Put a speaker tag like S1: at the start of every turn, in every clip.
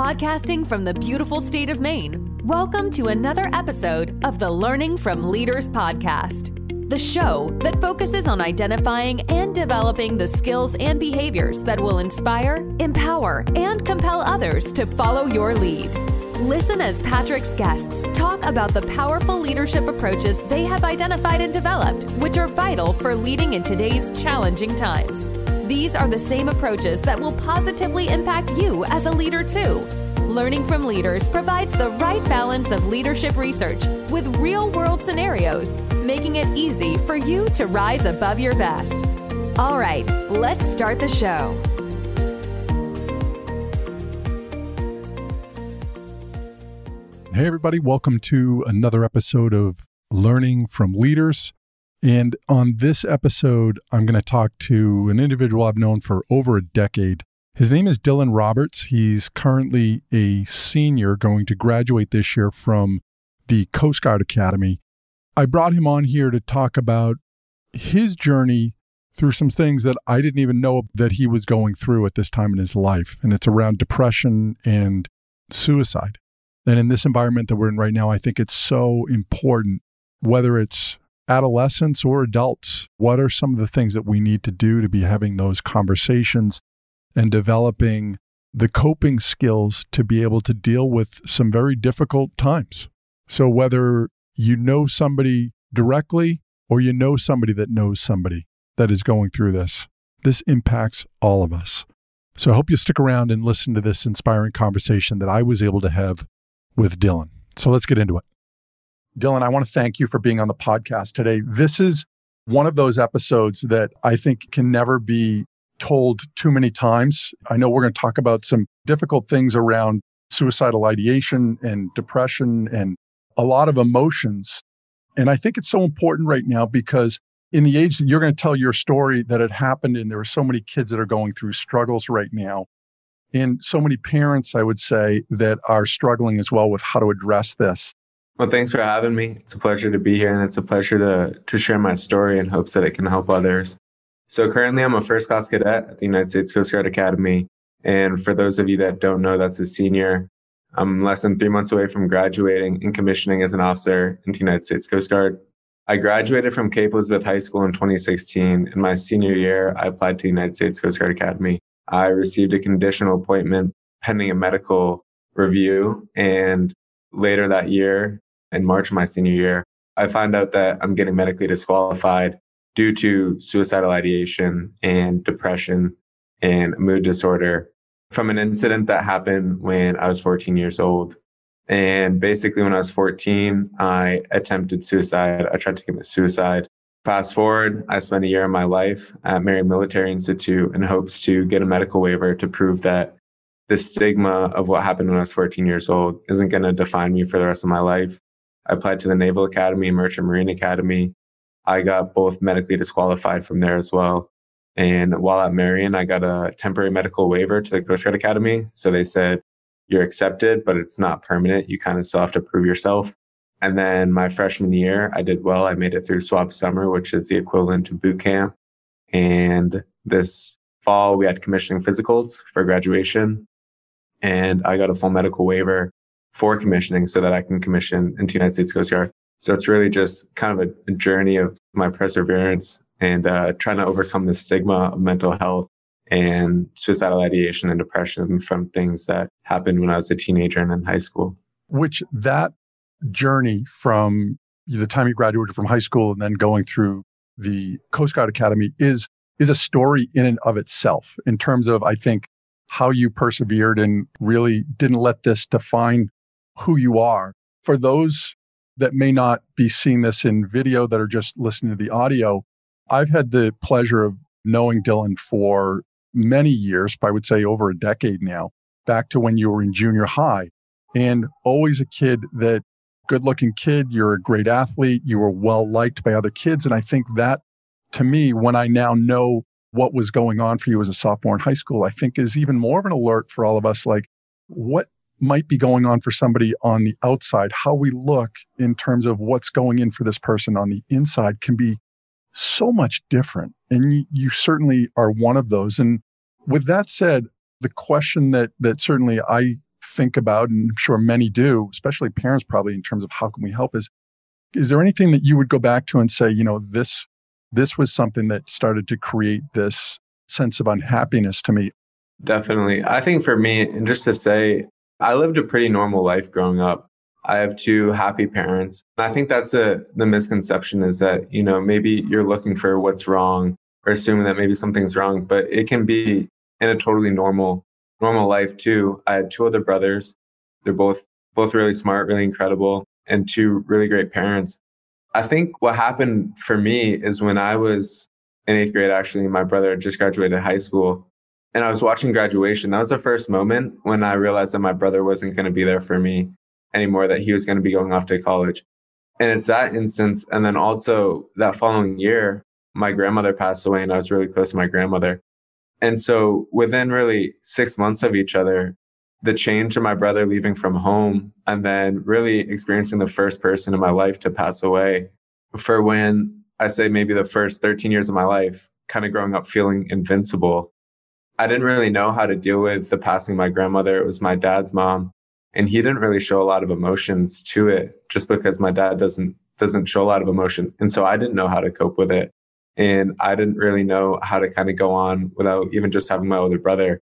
S1: Podcasting from the beautiful state of Maine, welcome to another episode of the Learning from Leaders podcast, the show that focuses on identifying and developing the skills and behaviors that will inspire, empower, and compel others to follow your lead. Listen as Patrick's guests talk about the powerful leadership approaches they have identified and developed, which are vital for leading in today's challenging times. These are the same approaches that will positively impact you as a leader too. Learning from Leaders provides the right balance of leadership research with real-world scenarios, making it easy for you to rise above your best. All right, let's start the show.
S2: Hey everybody, welcome to another episode of Learning from Leaders. And on this episode, I'm going to talk to an individual I've known for over a decade. His name is Dylan Roberts. He's currently a senior going to graduate this year from the Coast Guard Academy. I brought him on here to talk about his journey through some things that I didn't even know that he was going through at this time in his life. And it's around depression and suicide. And in this environment that we're in right now, I think it's so important, whether it's adolescents or adults, what are some of the things that we need to do to be having those conversations and developing the coping skills to be able to deal with some very difficult times. So whether you know somebody directly or you know somebody that is going through this, this impacts all of us. So I hope you stick around and listen to this inspiring conversation that I was able to have with Dylan. So let's get into it. Dylan, I want to thank you for being on the podcast today. This is one of those episodes that I think can never be told too many times. I know we're going to talk about some difficult things around suicidal ideation and depression and a lot of emotions. And I think it's so important right now because in the age that you're going to tell your story that it happened and there are so many kids that are going through struggles right now and so many parents, I would say, that are struggling as well with how to address this.
S3: Well, thanks for having me. It's a pleasure to be here, and it's a pleasure to share my story in hopes that it can help others. So currently, I'm a first-class cadet at the United States Coast Guard Academy. And for those of you that don't know, that's a senior. I'm less than 3 months away from graduating and commissioning as an officer in the United States Coast Guard. I graduated from Cape Elizabeth High School in 2016. In my senior year, I applied to the United States Coast Guard Academy. I received a conditional appointment pending a medical review. And later that year, in March of my senior year, I found out that I'm getting medically disqualified due to suicidal ideation and depression and mood disorder from an incident that happened when I was 14 years old. And basically, when I was 14, I attempted suicide. I tried to commit suicide. Fast forward, I spent a year of my life at Marion Military Institute in hopes to get a medical waiver to prove that the stigma of what happened when I was 14 years old isn't going to define me for the rest of my life. I applied to the Naval Academy and Merchant Marine Academy. I got both medically disqualified from there as well. And while at Marion, I got a temporary medical waiver to the Coast Guard Academy. So they said, you're accepted, but it's not permanent. You kind of still have to prove yourself. And then my freshman year, I did well. I made it through swap summer, which is the equivalent to boot camp. And this fall, we had commissioning physicals for graduation. And I got a full medical waiver for commissioning so that I can commission into the United States Coast Guard. So it's really just kind of a journey of my perseverance and trying to overcome the stigma of mental health and suicidal ideation and depression from things that happened when I was a teenager and in high school.
S2: Which that journey from the time you graduated from high school and then going through the Coast Guard Academy is a story in and of itself in terms of, I think, how you persevered and really didn't let this define who you are. For those that may not be seeing this in video that are just listening to the audio, I've had the pleasure of knowing Dylan for many years, I would say over a decade now, back to when you were in junior high. And always a kid that, good-looking kid, you're a great athlete, you were well-liked by other kids. And I think that, to me, when I now know what was going on for you as a sophomore in high school, I think is even more of an alert for all of us, like what might be going on for somebody on the outside, how we look in terms of what's going in for this person on the inside can be so much different. And you certainly are one of those. And with that said, the question that certainly I think about, and I'm sure many do, especially parents probably, in terms of how can we help, is there anything that you would go back to and say, this was something that started to create this sense of unhappiness to me?
S3: Definitely. I think for me, and just to say, I lived a pretty normal life growing up. I have two happy parents. And I think that's the misconception is that, maybe you're looking for what's wrong or assuming that maybe something's wrong, but it can be in a totally normal life too. I had two other brothers. They're both really smart, really incredible, and two really great parents. I think what happened for me is when I was in 8th grade, actually, my brother had just graduated high school and I was watching graduation. That was the first moment when I realized that my brother wasn't going to be there for me anymore, that he was going to be going off to college. And it's that instance. And then also that following year, my grandmother passed away and I was really close to my grandmother. And so within really 6 months of each other, the change of my brother leaving from home and then really experiencing the first person in my life to pass away, for when I say maybe the first 13 years of my life, kind of growing up feeling invincible. I didn't really know how to deal with the passing of my grandmother. It was my dad's mom, and he didn't really show a lot of emotions to it just because my dad doesn't show a lot of emotion. And so I didn't know how to cope with it. And I didn't really know how to kind of go on without even just having my older brother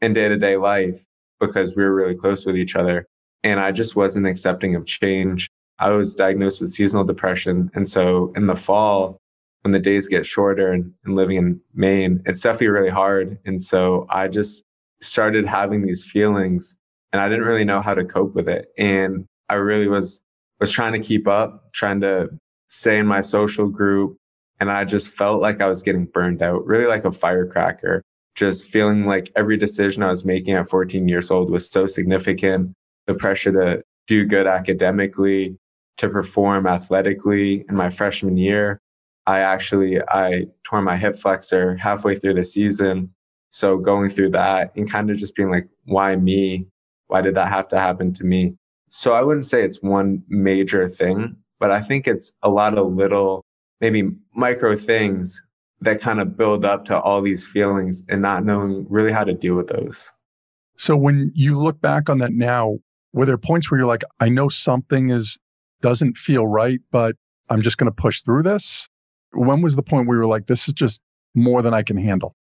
S3: in day-to-day life, because we were really close with each other. And I just wasn't accepting of change. I was diagnosed with seasonal depression. And so in the fall, when the days get shorter and living in Maine, it's definitely really hard. And so I just started having these feelings and I didn't really know how to cope with it. And I really was trying to keep up, trying to stay in my social group. And I just felt like I was getting burned out, really like a firecracker, just feeling like every decision I was making at 14 years old was so significant. The pressure to do good academically, to perform athletically in my freshman year. I tore my hip flexor halfway through the season. So going through that and kind of just being like, why me? Why did that have to happen to me? So I wouldn't say it's one major thing, but I think it's a lot of little, maybe micro things that kind of build up to all these feelings and not knowing really how to deal with those.
S2: So when you look back on that now, were there points where you're like, I know something doesn't feel right, but I'm just going to push through this? When was the point where you were like, this is just more than I can handle?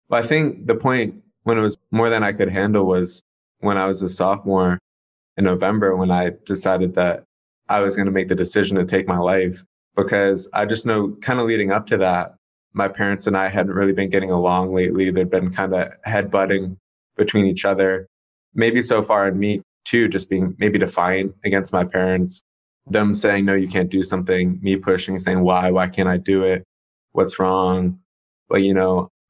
S3: Well, I think the point when it was more than I could handle was when I was a sophomore in November, when I decided that I was going to make the decision to take my life, because I just know kind of leading up to that, my parents and I hadn't really been getting along lately. They'd been kind of headbutting between each other, maybe so far, and me too, just being maybe defiant against my parents, them saying, no, you can't do something, me pushing, saying, why can't I do it? What's wrong? But,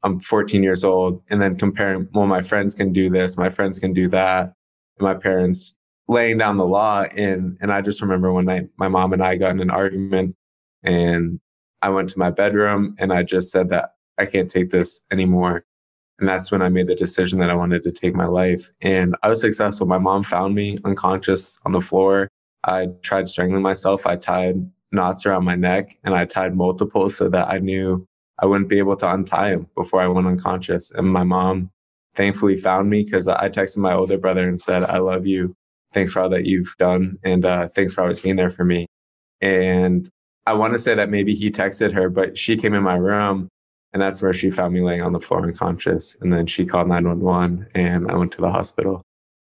S3: I'm 14 years old, and then comparing, well, my friends can do this, my friends can do that. And my parents laying down the law. And I just remember one night, my mom and I got in an argument and I went to my bedroom and I just said that I can't take this anymore. And that's when I made the decision that I wanted to take my life. And I was successful. My mom found me unconscious on the floor. I tried strangling myself. I tied knots around my neck and I tied multiple so that I knew I wouldn't be able to untie him before I went unconscious. And my mom thankfully found me because I texted my older brother and said, I love you. Thanks for all that you've done. And thanks for always being there for me. And I want to say that maybe he texted her, but she came in my room and that's where she found me laying on the floor unconscious. And then she called 911 and I went to the hospital.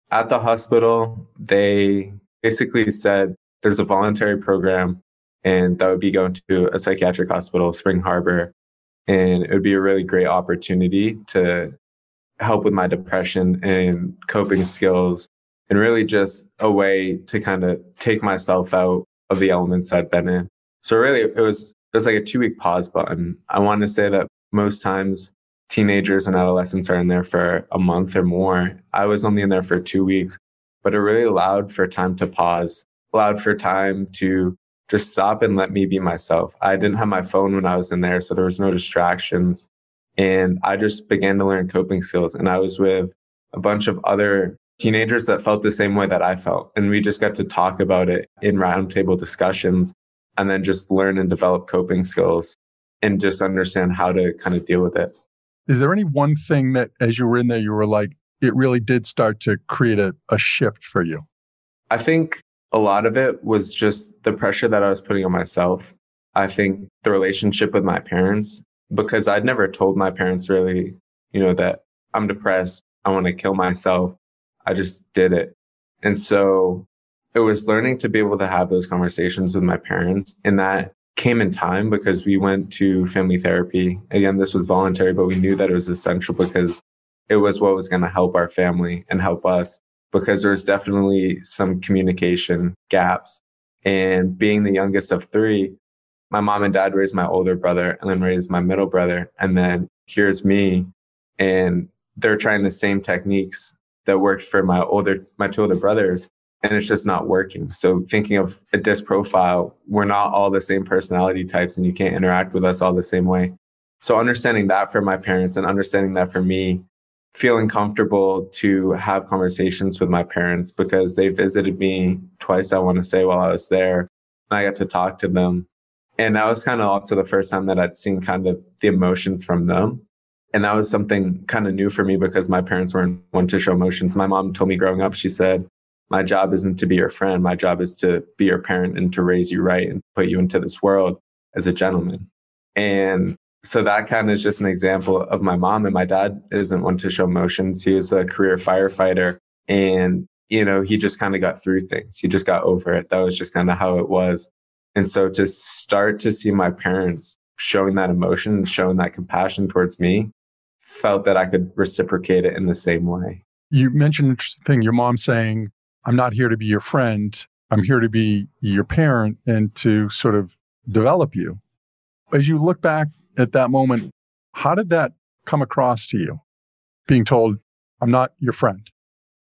S3: At the hospital, they basically said there's a voluntary program and that would be going to a psychiatric hospital, Spring Harbor. And it would be a really great opportunity to help with my depression and coping skills and really just a way to kind of take myself out of the elements I'd been in. So really, it was like a 2-week pause button. I want to say that most times teenagers and adolescents are in there for a month or more. I was only in there for 2 weeks, but it really allowed for time to pause, allowed for time to just stop and let me be myself. I didn't have my phone when I was in there, so there was no distractions. And I just began to learn coping skills. And I was with a bunch of other teenagers that felt the same way that I felt. And we just got to talk about it in roundtable discussions and then just learn and develop coping skills and just understand how to kind of deal with it.
S2: Is there any one thing that as you were in there, you were like, it really did start to create a shift for you?
S3: I think a lot of it was just the pressure that I was putting on myself. I think the relationship with my parents, because I'd never told my parents really, that I'm depressed, I want to kill myself. I just did it. And so it was learning to be able to have those conversations with my parents. And that came in time because we went to family therapy. Again, this was voluntary, but we knew that it was essential because it was what was going to help our family and help us, because there was definitely some communication gaps. And being the youngest of three, my mom and dad raised my older brother and then raised my middle brother. And then here's me, and they're trying the same techniques that worked for my two older brothers, and it's just not working. So thinking of a disc profile, we're not all the same personality types and you can't interact with us all the same way. So understanding that for my parents and understanding that for me, feeling comfortable to have conversations with my parents, because they visited me twice, I want to say, while I was there, and I got to talk to them. And that was kind of also the first time that I'd seen kind of the emotions from them. And that was something kind of new for me because my parents weren't one to show emotions. My mom told me growing up, she said, my job isn't to be your friend. My job is to be your parent and to raise you right and put you into this world as a gentleman. And so that kind of is just an example of my mom. And my dad isn't one to show emotions. He was a career firefighter, and, he just kind of got through things. He just got over it. That was just kind of how it was. And so to start to see my parents showing that emotion and showing that compassion towards me, felt that I could reciprocate it in the same way.
S2: You mentioned an interesting thing, your mom saying, I'm not here to be your friend. I'm here to be your parent and to sort of develop you. As you look back at that moment, how did that come across to you? Being told, I'm not your friend.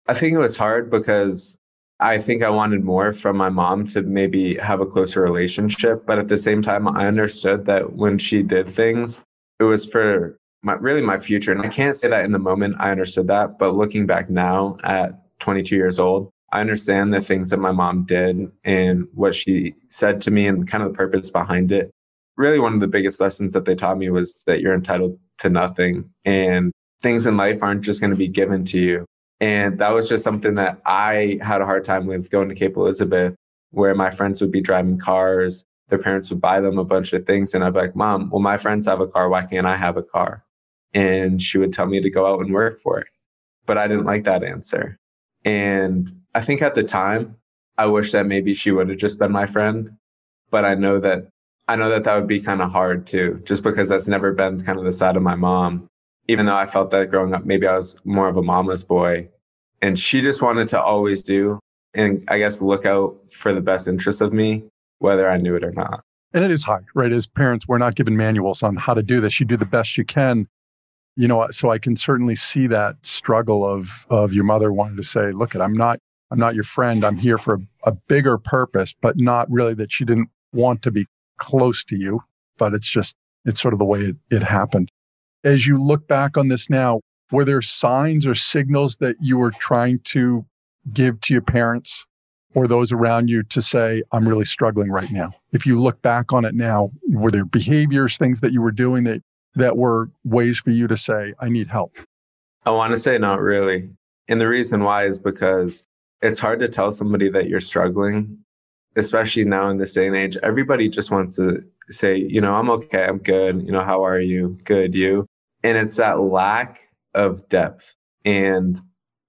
S3: I think it was hard because I think I wanted more from my mom to maybe have a closer relationship. But at the same time, I understood that when she did things, it was for my future. And I can't say that in the moment I understood that. But looking back now at 22 years old, I understand the things that my mom did and what she said to me and kind of the purpose behind it. Really, one of the biggest lessons that they taught me was that you're entitled to nothing, and things in life aren't just going to be given to you. And that was just something that I had a hard time with going to Cape Elizabeth, where my friends would be driving cars. Their parents would buy them a bunch of things. And I'd be like, Mom, well, my friends have a car. Why can't I have a car? And she would tell me to go out and work for it. But I didn't like that answer. And I think at the time, I wish that maybe she would have just been my friend. But I know that that would be kind of hard too, just because that's never been kind of the side of my mom. Even though I felt that growing up, maybe I was more of a mama's boy. And she just wanted to always do, and I guess look out for the best interest of me, whether I knew it or not.
S2: And it is hard, right? As parents, we're not given manuals on how to do this. You do the best you can. So I can certainly see that struggle of your mother wanting to say, look, I'm not your friend. I'm here for a bigger purpose, but not really that she didn't want to be close to you, but it's sort of the way it happened. As you look back on this now, were there signs or signals that you were trying to give to your parents or those around you to say, I'm really struggling right now? If you look back on it now, were there behaviors, things that you were doing that were ways for you to say, I need help?
S3: I want to say not really. And the reason why is because it's hard to tell somebody that you're struggling, especially now in this day and age. Everybody just wants to say, I'm okay, I'm good. How are you? Good, you? And it's that lack of depth. And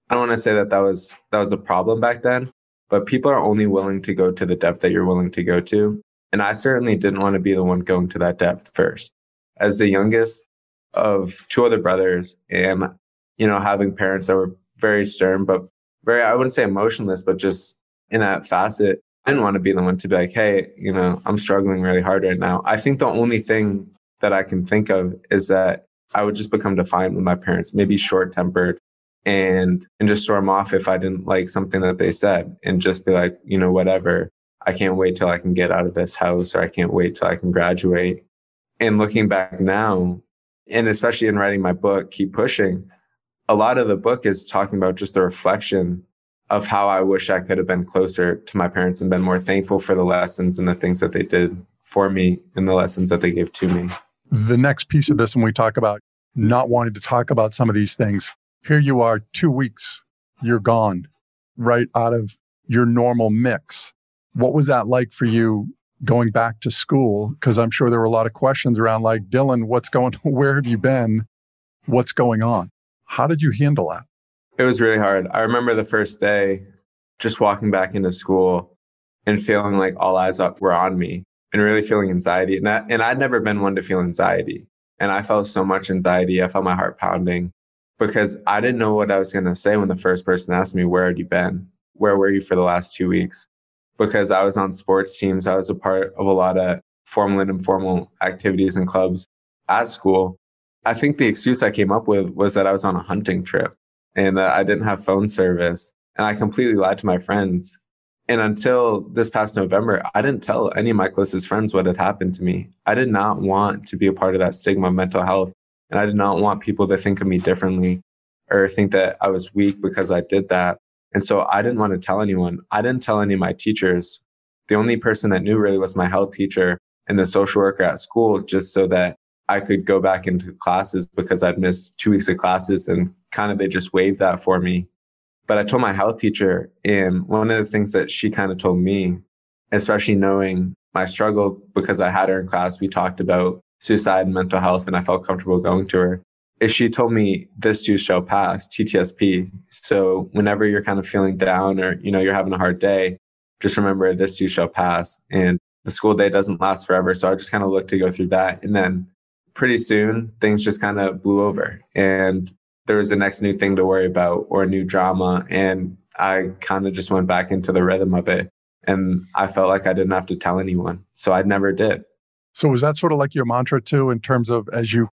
S3: I don't want to say that was a problem back then, but people are only willing to go to the depth that you're willing to go to. And I certainly didn't want to be the one going to that depth first. As the youngest of two other brothers and, having parents that were very stern, but very, I wouldn't say emotionless, but just in that facet, I didn't want to be the one to be like, hey, I'm struggling really hard right now. I think the only thing that I can think of is that I would just become defiant with my parents, maybe short-tempered, and just storm off if I didn't like something that they said, and just be like, whatever. I can't wait till I can get out of this house, or I can't wait till I can graduate. And looking back now, and especially in writing my book, Keep Pushing, a lot of the book is talking about just the reflection of how I wish I could have been closer to my parents and been more thankful for the lessons and the things that they did for me and the lessons that they gave to me.
S2: The next piece of this, when we talk about not wanting to talk about some of these things, Here you are, 2 weeks, you're gone, right out of your normal mix. What was that like for you going back to school? Because I'm sure there were a lot of questions around like, Dylan, where have you been? What's going on? How did you handle that?
S3: It was really hard. I remember the first day just walking back into school and feeling like all eyes were on me and really feeling anxiety. And I'd never been one to feel anxiety. And I felt so much anxiety. I felt my heart pounding because I didn't know what I was going to say when the first person asked me, where had you been? Where were you for the last 2 weeks? Because I was on sports teams. I was a part of a lot of formal and informal activities and clubs at school. I think the excuse I came up with was that I was on a hunting trip and that I didn't have phone service. And I completely lied to my friends. And until this past November, I didn't tell any of my closest friends what had happened to me. I did not want to be a part of that stigma of mental health. And I did not want people to think of me differently or think that I was weak because I did that. And so I didn't want to tell anyone. I didn't tell any of my teachers. The only person that knew really was my health teacher and the social worker at school, just so that I could go back into classes because I'd missed 2 weeks of classes and kind of they just waived that for me. But I told my health teacher, and one of the things that she kind of told me, especially knowing my struggle because I had her in class, we talked about suicide and mental health, and I felt comfortable going to her, is she told me, this too shall pass, TTSP. So whenever you're kind of feeling down or, you're having a hard day, just remember this too shall pass. And the school day doesn't last forever. So I just kind of looked to go through that. And then pretty soon things just kind of blew over and there was the next new thing to worry about or a new drama. And I kind of just went back into the rhythm of it. And I felt like I didn't have to tell anyone. So I never did.
S2: So was that sort of like your mantra too, in terms of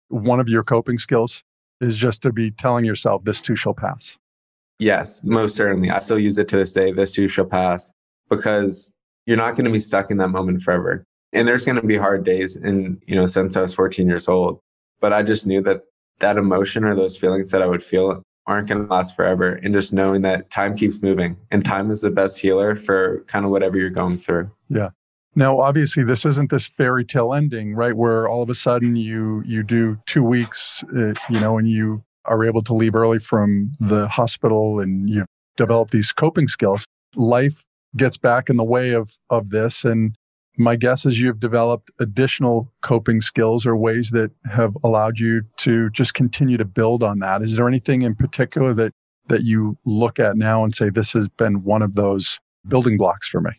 S2: one of your coping skills is just to be telling yourself, this too shall pass?
S3: Yes, most certainly. I still use it to this day, this too shall pass, because you're not going to be stuck in that moment forever. And there's going to be hard days since I was 14 years old. But I just knew that emotion or those feelings that I would feel aren't going to last forever. And just knowing that time keeps moving and time is the best healer for kind of whatever you're going through.
S2: Yeah. Now, obviously, this isn't this fairy tale ending, right? Where all of a sudden you do 2 weeks, and you are able to leave early from the hospital and you develop these coping skills. Life gets back in the way of this. And my guess is you've developed additional coping skills or ways that have allowed you to just continue to build on that. Is there anything in particular that you look at now and say, this has been one of those building blocks for me?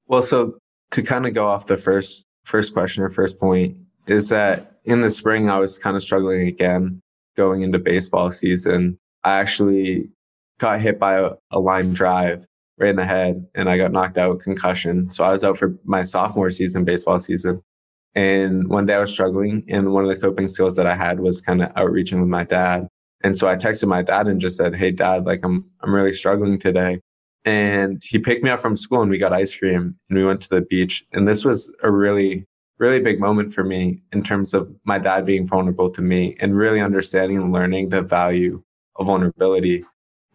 S3: Well, so to kind of go off the first question or first point is that in the spring, I was kind of struggling again going into baseball season. I actually got hit by a line drive right in the head and I got knocked out, concussion. So I was out for my sophomore season, baseball season. And one day I was struggling. And one of the coping skills that I had was kind of outreaching with my dad. And so I texted my dad and just said, hey, Dad, I'm really struggling today. And he picked me up from school and we got ice cream and we went to the beach. And this was a really, really big moment for me in terms of my dad being vulnerable to me and really understanding and learning the value of vulnerability.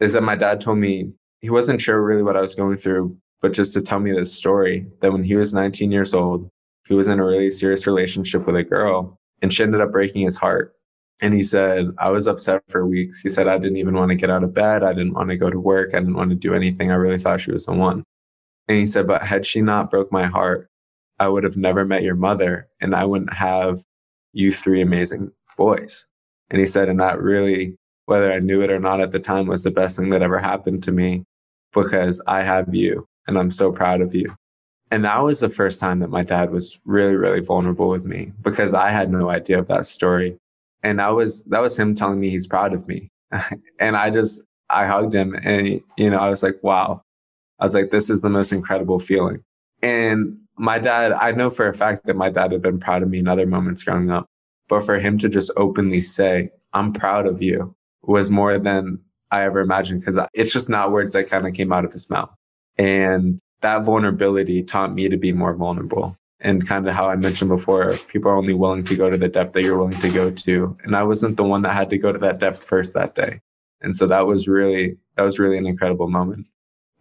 S3: Is that my dad told me he wasn't sure really what I was going through, but just to tell me this story that when he was 19 years old, he was in a really serious relationship with a girl and she ended up breaking his heart. And he said, I was upset for weeks. He said, I didn't even want to get out of bed. I didn't want to go to work. I didn't want to do anything. I really thought she was the one. And he said, but had she not broke my heart, I would have never met your mother and I wouldn't have you 3 amazing boys. And he said, and that really, whether I knew it or not at the time, was the best thing that ever happened to me because I have you and I'm so proud of you. And that was the first time that my dad was really, really vulnerable with me because I had no idea of that story. And that was him telling me he's proud of me. And I hugged him and, I was like, wow. I was like, this is the most incredible feeling. And my dad, I know for a fact that my dad had been proud of me in other moments growing up. But for him to just openly say, I'm proud of you, was more than I ever imagined because it's just not words that kind of came out of his mouth. And that vulnerability taught me to be more vulnerable. And kind of how I mentioned before, people are only willing to go to the depth that you're willing to go to. And I wasn't the one that had to go to that depth first that day. And so that was really an incredible moment.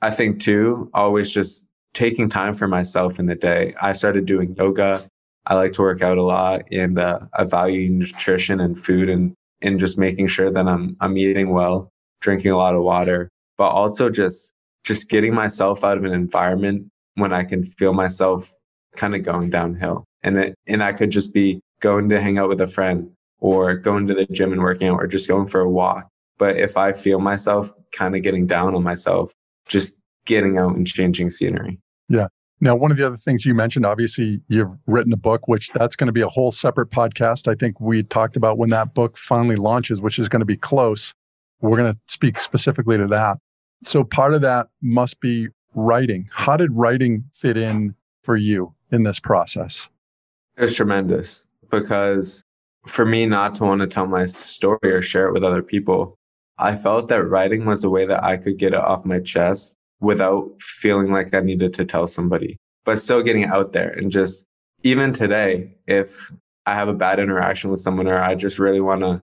S3: I think too, always just taking time for myself in the day. I started doing yoga. I like to work out a lot and I value nutrition and food and in just making sure that I'm eating well, drinking a lot of water, but also just getting myself out of an environment when I can feel myself kind of going downhill. And I could just be going to hang out with a friend or going to the gym and working out or just going for a walk. But if I feel myself kind of getting down on myself, just getting out and changing scenery.
S2: Yeah. Now, one of the other things you mentioned, obviously, you've written a book, which that's going to be a whole separate podcast. I think we talked about when that book finally launches, which is going to be close. We're going to speak specifically to that. So part of that must be writing. How did writing fit in for you in this process?
S3: It was tremendous because for me not to want to tell my story or share it with other people, I felt that writing was a way that I could get it off my chest without feeling like I needed to tell somebody, but still getting it out there. And just even today, if I have a bad interaction with someone or I just really want to,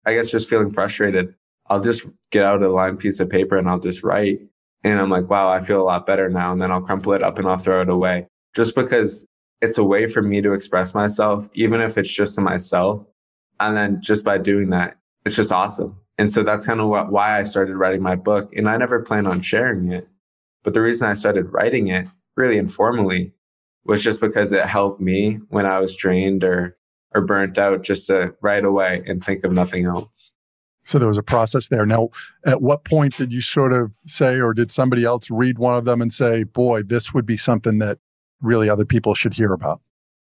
S3: I guess just feeling frustrated, I'll just get out a lined piece of paper and I'll just write. And I'm like, wow, I feel a lot better now. And then I'll crumple it up and I'll throw it away just because it's a way for me to express myself, even if it's just to myself. And then just by doing that, it's just awesome. And so that's kind of why I started writing my book. And I never planned on sharing it. But the reason I started writing it really informally was just because it helped me when I was drained or burnt out, just to write away and think of nothing else.
S2: So there was a process there. Now, at what point did you sort of say, or did somebody else read one of them and say, boy, this would be something that really other people should hear about?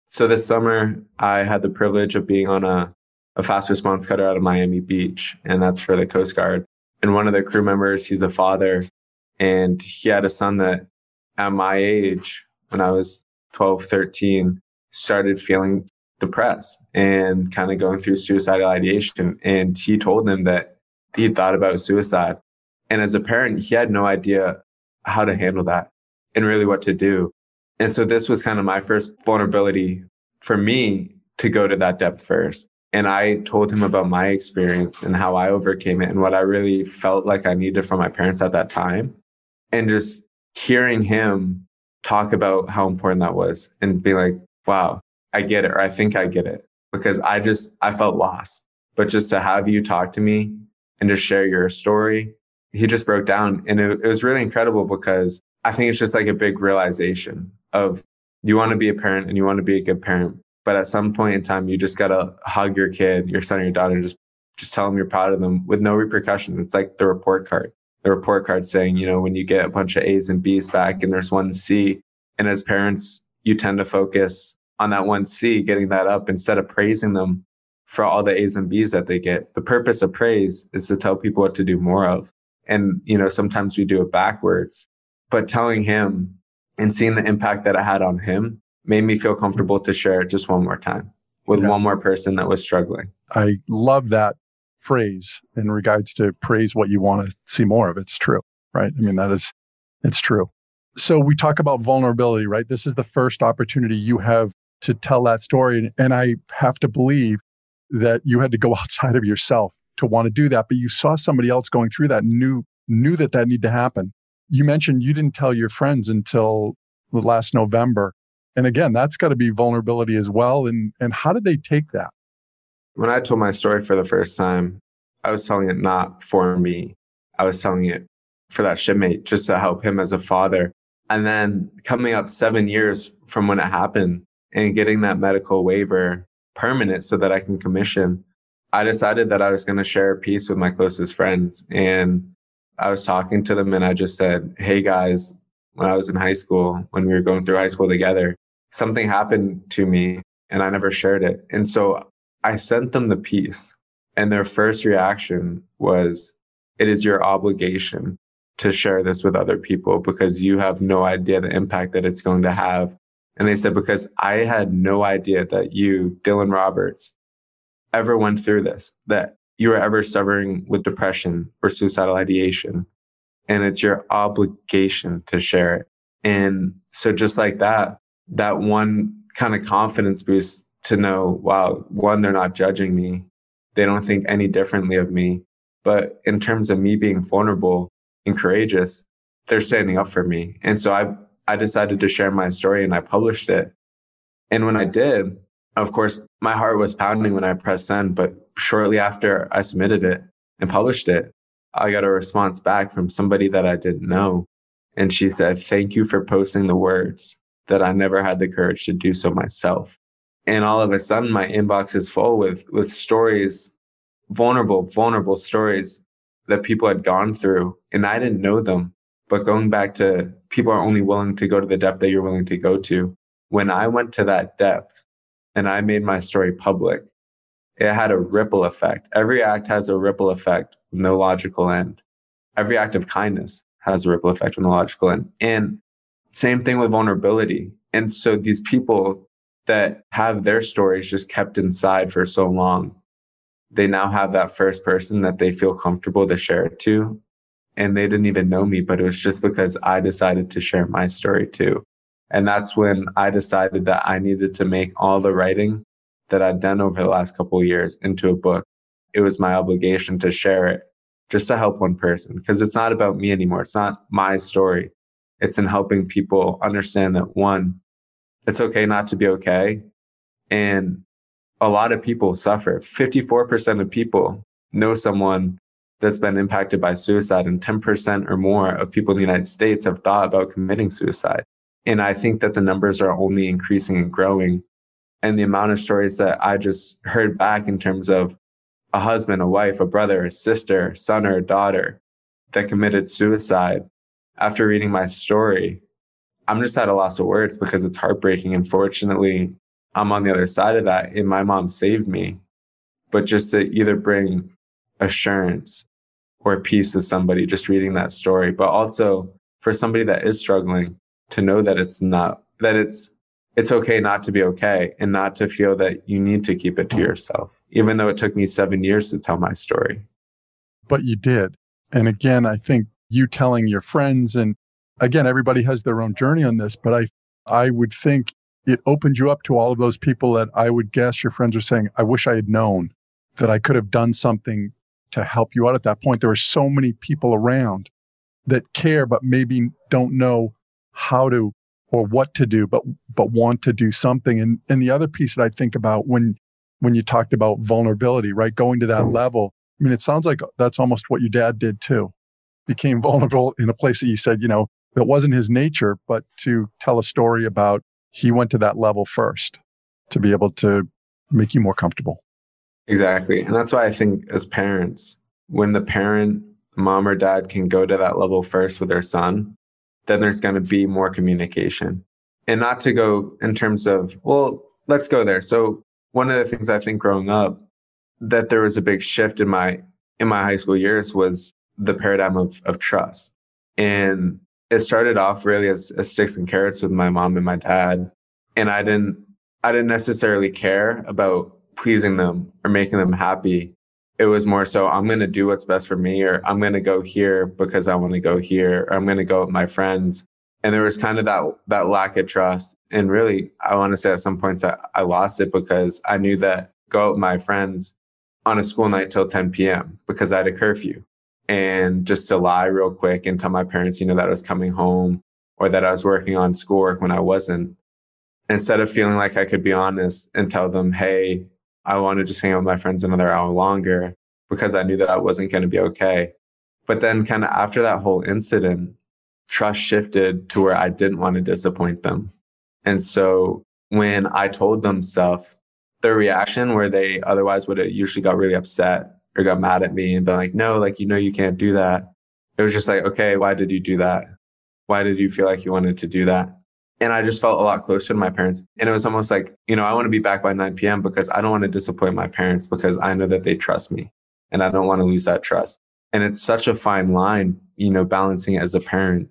S3: So this summer, I had the privilege of being on a fast response cutter out of Miami Beach, and that's for the Coast Guard. And one of the crew members, he's a father, and he had a son that at my age, when I was 12, 13, started feeling depressed and kind of going through suicidal ideation. And he told them that he thought about suicide. And as a parent, he had no idea how to handle that and really what to do. And so this was kind of my first vulnerability for me to go to that depth first. And I told him about my experience and how I overcame it and what I really felt like I needed from my parents at that time. And just hearing him talk about how important that was and be like, wow, I get it, or I think I get it, because I felt lost. But just to have you talk to me and just share your story, he just broke down. And it was really incredible because I think it's just like a big realization of you want to be a parent and you want to be a good parent. But at some point in time, you just got to hug your kid, your son or your daughter, and just tell them you're proud of them with no repercussion. It's like the report card. The report card saying, when you get a bunch of A's and B's back and there's one C, and as parents, you tend to focus on that one C, getting that up instead of praising them for all the A's and B's that they get. The purpose of praise is to tell people what to do more of. And, sometimes we do it backwards, but telling him and seeing the impact that it had on him made me feel comfortable to share it just one more time with one more person that was struggling.
S2: I love that phrase in regards to praise what you want to see more of. It's true, right? I mean, it's true. So we talk about vulnerability, right? This is the first opportunity you have to tell that story. And I have to believe that you had to go outside of yourself to want to do that, but you saw somebody else going through that and knew that needed to happen. You mentioned you didn't tell your friends until last November. And again, that's got to be vulnerability as well. And how did they take that?
S3: When I told my story for the first time, I was telling it not for me. I was telling it for that shipmate, just to help him as a father. And then coming up 7 years from when it happened and getting that medical waiver permanent so that I can commission, I decided that I was going to share a piece with my closest friends. And I was talking to them and I just said, hey guys, when I was in high school, when we were going through high school together, something happened to me and I never shared it. And so I sent them the piece and their first reaction was, it is your obligation to share this with other people because you have no idea the impact that it's going to have. And they said, because I had no idea that you, Dylan Roberts, ever went through this, that you were ever suffering with depression or suicidal ideation. And it's your obligation to share it. And so just like that one kind of confidence boost to know, wow, one, they're not judging me. They don't think any differently of me. But in terms of me being vulnerable and courageous, they're standing up for me. And so I decided to share my story and I published it. And when I did, of course, my heart was pounding when I pressed send, but shortly after I submitted it and published it, I got a response back from somebody that I didn't know. And she said, "Thank you for posting the words that I never had the courage to do so myself." And all of a sudden, my inbox is full with stories, vulnerable stories that people had gone through. And I didn't know them. But going back to people are only willing to go to the depth that you're willing to go to. When I went to that depth and I made my story public, it had a ripple effect. Every act has a ripple effect with no logical end. Every act of kindness has a ripple effect with no logical end. And same thing with vulnerability. And so these people that have their stories just kept inside for so long, they now have that first person that they feel comfortable to share it to. And they didn't even know me, but it was just because I decided to share my story too. And that's when I decided that I needed to make all the writing that I'd done over the last couple of years into a book. It was my obligation to share it just to help one person, because it's not about me anymore. It's not my story. It's in helping people understand that, one, it's okay not to be okay. And a lot of people suffer. 54% of people know someone that's been impacted by suicide, and 10% or more of people in the United States have thought about committing suicide. And I think that the numbers are only increasing and growing. And the amount of stories that I just heard back in terms of a husband, a wife, a brother, a sister, son or a daughter that committed suicide, after reading my story, I'm just at a loss of words because it's heartbreaking. And fortunately, I'm on the other side of that, and my mom saved me. But just to either bring assurance or peace to somebody just reading that story, but also for somebody that is struggling to know that it's okay not to be okay, and not to feel that you need to keep it to yourself, even though it took me 7 years to tell my story.
S2: But you did. And again, I think you telling your friends, and again, everybody has their own journey on this, but I would think it opened you up to all of those people that I would guess your friends are saying, I wish I had known that I could have done something to help you out at that point. There are so many people around that care, but maybe don't know how to or what to do, but want to do something. And the other piece that I think about when you talked about vulnerability, right? Going to that level. I mean, it sounds like that's almost what your dad did too. Became vulnerable in a place that you said, that wasn't his nature, but to tell a story about he went to that level first to be able to make you more comfortable.
S3: Exactly. And that's why I think as parents, when the parent, mom or dad, can go to that level first with their son, then there's going to be more communication. And not to go in terms of, well, let's go there. So one of the things I think growing up, that there was a big shift in my high school years was the paradigm of trust. And it started off really as sticks and carrots with my mom and my dad. And I didn't necessarily care about pleasing them or making them happy. It was more so, I'm going to do what's best for me, or I'm going to go here because I want to go here, or I'm going to go with my friends. And there was kind of that lack of trust. And really, I want to say at some points I lost it, because I knew that go out with my friends on a school night till 10 p.m. because I had a curfew. And just to lie real quick and tell my parents, that I was coming home or that I was working on schoolwork when I wasn't. Instead of feeling like I could be honest and tell them, hey, I want to just hang out with my friends another hour longer, because I knew that I wasn't going to be okay. But then kind of after that whole incident, trust shifted to where I didn't want to disappoint them. And so when I told them stuff, their reaction, where they otherwise would have usually got really upset or got mad at me and been like, no, you can't do that. It was just like, okay, why did you do that? Why did you feel like you wanted to do that? And I just felt a lot closer to my parents. And it was almost like, I want to be back by 9 p.m. because I don't want to disappoint my parents, because I know that they trust me and I don't want to lose that trust. And it's such a fine line, balancing it as a parent,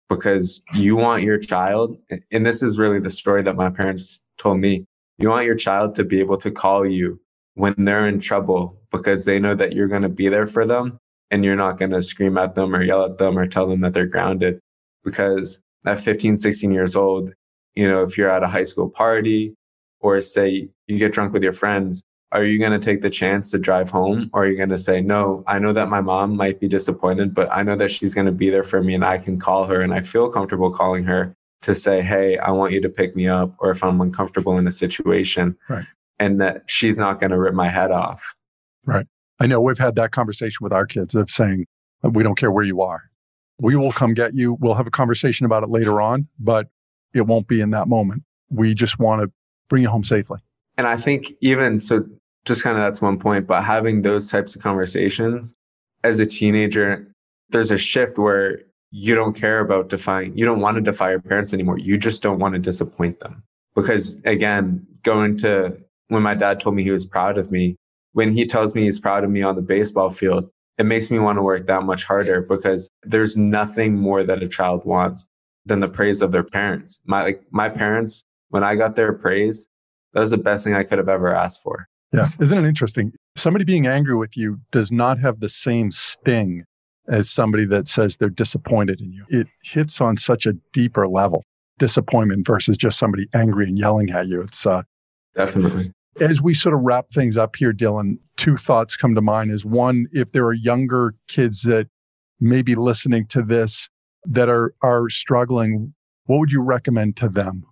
S3: because you want your child, and this is really the story that my parents told me, you want your child to be able to call you when they're in trouble, because they know that you're going to be there for them and you're not going to scream at them or yell at them or tell them that they're grounded. Because at 15, 16 years old, if you're at a high school party, or say you get drunk with your friends, are you going to take the chance to drive home? Or are you going to say, no, I know that my mom might be disappointed, but I know that she's going to be there for me and I can call her and I feel comfortable calling her to say, hey, I want you to pick me up, or if I'm uncomfortable in a situation,
S2: right,
S3: and that she's not going to rip my head off.
S2: Right. I know we've had that conversation with our kids of saying, we don't care where you are. We will come get you. We'll have a conversation about it later on, but it won't be in that moment. We just want to bring you home safely.
S3: And I think even so, just kind of that's one point, but having those types of conversations as a teenager, there's a shift where you don't care about you don't want to defy your parents anymore. You just don't want to disappoint them. Because again, when my dad told me he was proud of me, when he tells me he's proud of me on the baseball field, it makes me want to work that much harder because there's nothing more that a child wants than the praise of their parents. My parents, when I got their praise, that was the best thing I could have ever asked for.
S2: Yeah. Isn't it interesting? Somebody being angry with you does not have the same sting as somebody that says they're disappointed in you. It hits on such a deeper level, disappointment versus just somebody angry and yelling at you. It's
S3: definitely.
S2: As we sort of wrap things up here, Dylan, two thoughts come to mind. Is one, if there are younger kids that may be listening to this that are struggling, what would you recommend to them?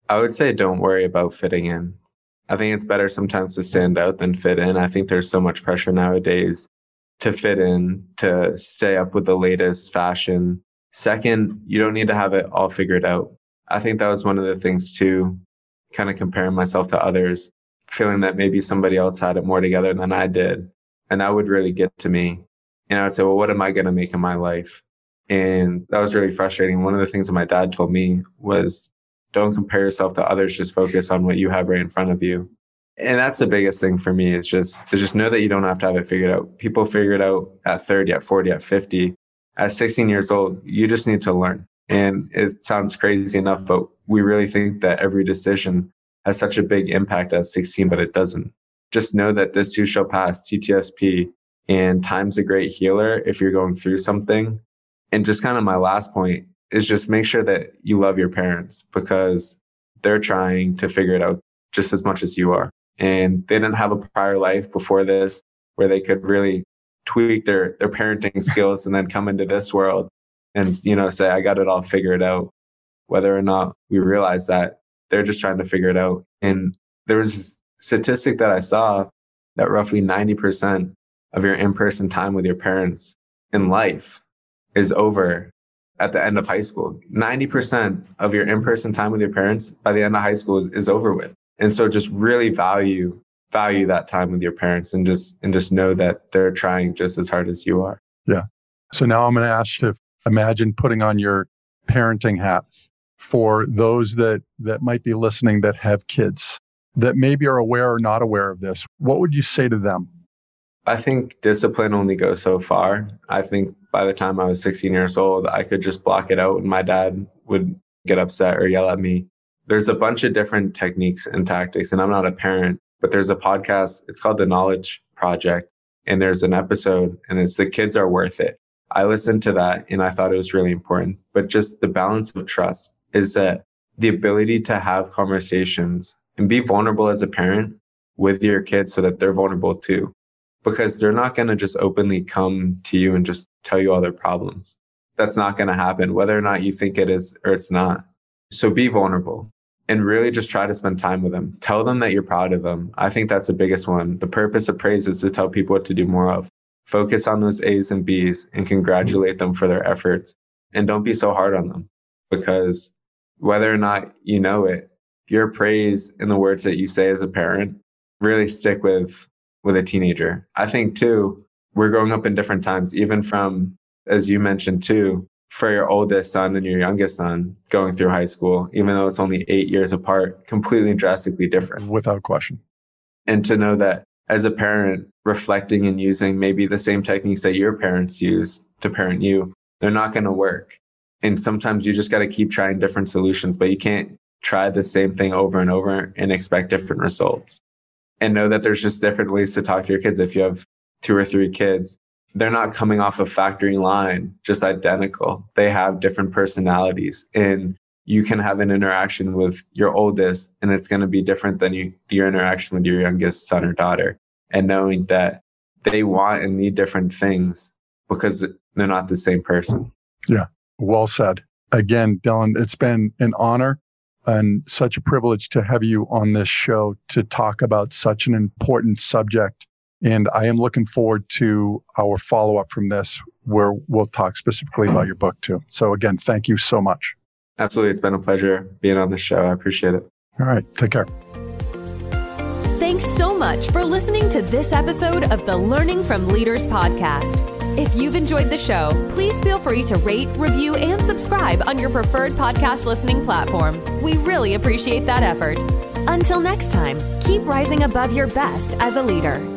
S3: I would say don't worry about fitting in. I think it's better sometimes to stand out than fit in. I think there's so much pressure nowadays to fit in, to stay up with the latest fashion. Second, you don't need to have it all figured out. I think that was one of the things too, kind of comparing myself to others, feeling that maybe somebody else had it more together than I did. And that would really get to me. And I would say, well, what am I going to make in my life? And that was really frustrating. One of the things that my dad told me was, don't compare yourself to others. Just focus on what you have right in front of you. And that's the biggest thing for me. Is just know that you don't have to have it figured out. People figure it out at 30, at 40, at 50. At 16 years old, you just need to learn. And it sounds crazy enough, but we really think that every decision has such a big impact at 16, but it doesn't. Just know that this too shall pass, TTSP, and time's a great healer if you're going through something. And just kind of my last point is just make sure that you love your parents because they're trying to figure it out just as much as you are. And they didn't have a prior life before this where they could really tweak their parenting skills and then come into this world and, say, I got it all figured out. Whether or not we realize that, they're just trying to figure it out. And there was a statistic that I saw that roughly 90% of your in-person time with your parents in life is over at the end of high school. 90% of your in-person time with your parents by the end of high school is over with. And so just really value that time with your parents and just know that they're trying just as hard as you are.
S2: Yeah. So now I'm going to ask you to imagine putting on your parenting hat for those that might be listening that have kids that maybe are aware or not aware of this. What would you say to them?
S3: I think discipline only goes so far. I think by the time I was 16 years old, I could just block it out and my dad would get upset or yell at me. There's a bunch of different techniques and tactics, and I'm not a parent, but there's a podcast. It's called The Knowledge Project. And there's an episode and it's The Kids Are Worth It. I listened to that and I thought it was really important. But just the balance of trust is that the ability to have conversations and be vulnerable as a parent with your kids so that they're vulnerable too. Because they're not going to just openly come to you and just tell you all their problems. That's not going to happen, whether or not you think it is or it's not. So be vulnerable and really just try to spend time with them. Tell them that you're proud of them. I think that's the biggest one. The purpose of praise is to tell people what to do more of. Focus on those A's and B's and congratulate them for their efforts. And don't be so hard on them because whether or not you know it, your praise and the words that you say as a parent really stick with a teenager. I think too, we're growing up in different times, even from, as you mentioned too, for your oldest son and your youngest son going through high school, even though it's only 8 years apart, completely drastically different.
S2: Without question.
S3: And to know that as a parent, reflecting and using maybe the same techniques that your parents use to parent you, they're not going to work. And sometimes you just got to keep trying different solutions, but you can't try the same thing over and over and expect different results. And know that there's just different ways to talk to your kids. If you have 2 or 3 kids, they're not coming off a factory line, just identical. They have different personalities and you can have an interaction with your oldest and it's going to be different than your interaction with your youngest son or daughter. And knowing that they want and need different things because they're not the same person.
S2: Yeah, well said. Again, Dylan, it's been an honor and such a privilege to have you on this show to talk about such an important subject And I am looking forward to our follow-up from this, where we'll talk specifically about your book too. So again, thank you so much.
S3: Absolutely. It's been a pleasure being on the show. I appreciate it.
S2: All right. Take care.
S1: Thanks so much for listening to this episode of the Learning from Leaders podcast. If you've enjoyed the show, please feel free to rate, review, and subscribe on your preferred podcast listening platform. We really appreciate that effort. Until next time, keep rising above your best as a leader.